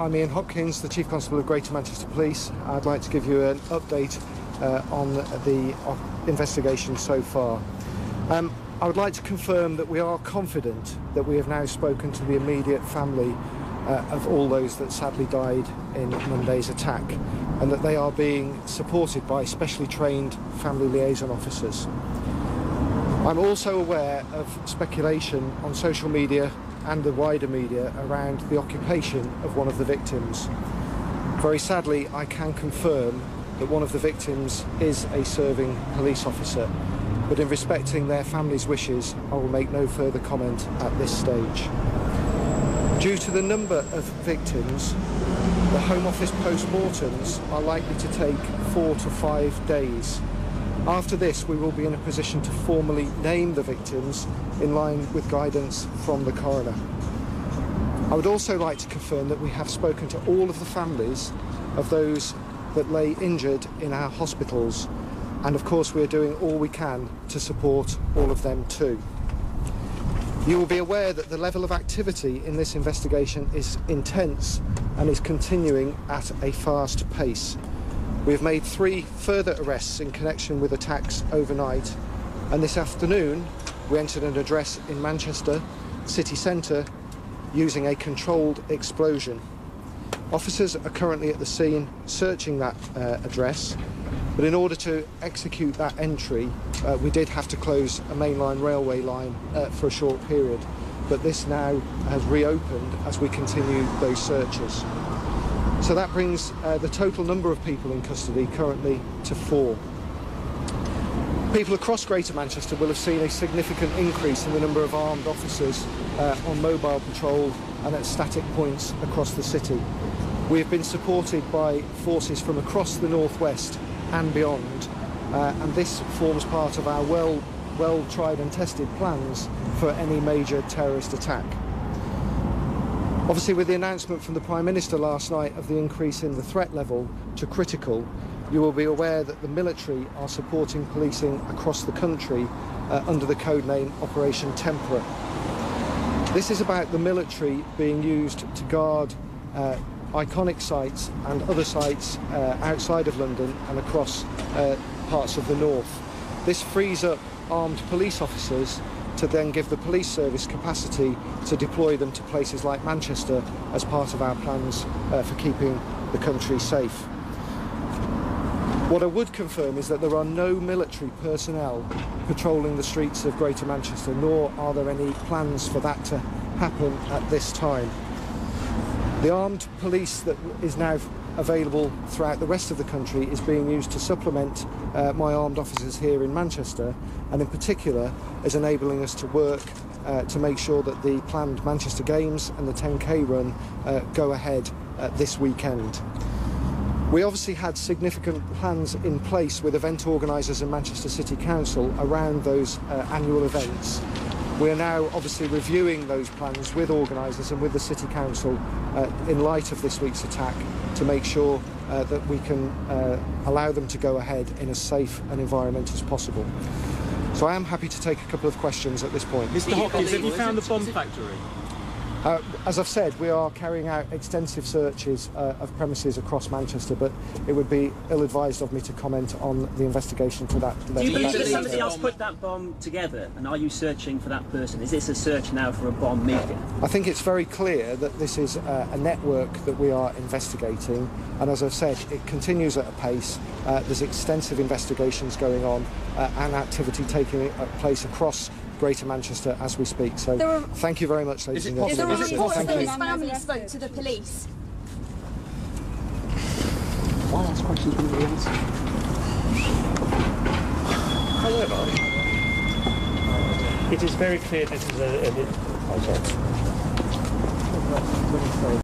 I'm Ian Hopkins, the Chief Constable of Greater Manchester Police. I'd like to give you an update on the investigation so far. I would like to confirm that we are confident that we have now spoken to the immediate family of all those that sadly died in Monday's attack, and that they are being supported by specially trained family liaison officers. I'm also aware of speculation on social media and the wider media around the occupation of one of the victims. Very sadly, I can confirm that one of the victims is a serving police officer, but in respecting their family's wishes, I will make no further comment at this stage. Due to the number of victims, the Home Office post-mortems are likely to take 4 to 5 days. After this, we will be in a position to formally name the victims in line with guidance from the coroner. I would also like to confirm that we have spoken to all of the families of those that lay injured in our hospitals, and of course we are doing all we can to support all of them too. You will be aware that the level of activity in this investigation is intense and is continuing at a fast pace. We have made 3 further arrests in connection with attacks overnight, and this afternoon we entered an address in Manchester city centre using a controlled explosion. Officers are currently at the scene searching that address, but in order to execute that entry we did have to close a mainline railway line for a short period, but this now has reopened as we continue those searches. So that brings the total number of people in custody currently to 4. People across Greater Manchester will have seen a significant increase in the number of armed officers on mobile patrol and at static points across the city. We have been supported by forces from across the northwest and beyond, and this forms part of our well tried and tested plans for any major terrorist attack. Obviously, with the announcement from the Prime Minister last night of the increase in the threat level to critical, you will be aware that the military are supporting policing across the country under the codename Operation Tempora. This is about the military being used to guard iconic sites and other sites outside of London and across parts of the north. This frees up armed police officers to then give the police service capacity to deploy them to places like Manchester as part of our plans for keeping the country safe. What I would confirm is that there are no military personnel patrolling the streets of Greater Manchester, nor are there any plans for that to happen at this time. The armed police that is now available throughout the rest of the country is being used to supplement my armed officers here in Manchester, and in particular is enabling us to work to make sure that the planned Manchester Games and the 10K run go ahead this weekend. We obviously had significant plans in place with event organisers and Manchester City Council around those annual events. We are now obviously reviewing those plans with organisers and with the City Council in light of this week's attack to make sure that we can allow them to go ahead in as safe an environment as possible. So I am happy to take a couple of questions at this point. Mr Hopkins, have you found the bomb factory? As I've said, we are carrying out extensive searches of premises across Manchester, but it would be ill-advised of me to comment on the investigation to that level. Do you believe that somebody else put that bomb together, and are you searching for that person? Is this a search now for a bomb maker? I think it's very clear that this is a network that we are investigating, and as I've said, it continues at a pace. There's extensive investigations going on and activity taking place across Greater Manchester as we speak. So thank you very much, ladies and gentlemen. Is there a report that his family spoke to the police? Why ask questions when we answer? It is very clear this is a